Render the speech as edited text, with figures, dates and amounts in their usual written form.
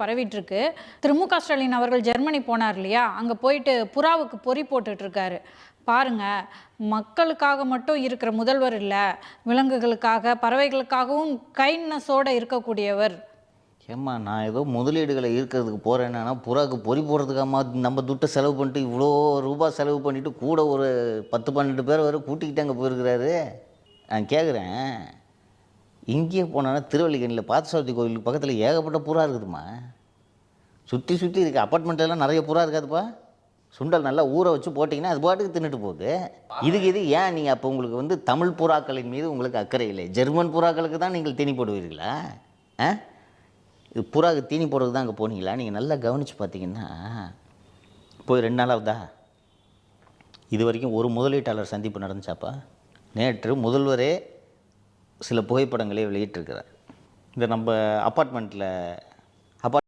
பரவிட்டு இருக்கு. திரு மு.க. ஸ்டாலின் அவர்கள் ஜெர்மனி போனார் இல்லையா? அங்க போயிட்டு புறாவுக்கு பொறி போட்டுட்டு இருக்காரு. பாருங்க, மக்களுக்காக மட்டும் இருக்கிற முதல்வர் இல்ல, விலங்குகளுக்காக, பறவைகளுக்காகவும் கைண்ட்னஸோட இருக்கக்கூடியவர். ஏம்மா நான் ஏதோ முதலீடுகளை ஈர்க்கிறதுக்கு போகிறேன்னா புறாவுக்கு பொறி போடுறதுக்காக நம்ம துட்டை செலவு பண்ணிட்டு இவ்வளோ ரூபா செலவு பண்ணிவிட்டு கூட ஒரு 10-12 பேர் வரை கூட்டிக்கிட்டு அங்கே போயிருக்கிறாரு. நான் கேட்குறேன், இங்கேயே போனான்னா திருவல்லிக்கேணியில் பார்த்தசாரதி கோவிலுக்கு பக்கத்தில் ஏகப்பட்ட புறா இருக்குதுமா. சுற்றி சுற்றி இருக்குது. அப்பார்ட்மெண்ட்லாம் நிறைய புறா இருக்காதுப்பா. சுண்டல் நல்லா ஊற வச்சு போட்டிங்கன்னா அது பாட்டுக்கு தின்னுட்டு போகுது. இது ஏன் நீங்கள் அப்போ உங்களுக்கு தமிழ் புறாக்களின் மீது உங்களுக்கு அக்கறை இல்லை, ஜெர்மன் புறாக்களுக்கு தான் நீங்கள் தீனி போடுவீர்களா? இது புறாவுக்கு தீனி போடுறதுக்கு தான் அங்கே போனீங்களா? நீங்கள் நல்லா கவனித்து பார்த்தீங்கன்னா போய் 2 நாளாவதா இது வரைக்கும் ஒரு முதலீட்டாளர் சந்திப்பு நடந்துச்சாப்பா? நேற்று முதல்வரே சில புகைப்படங்களை வெளியிட்டிருக்கிறார். இந்த நம்ம அப்பார்ட்மெண்ட்டில்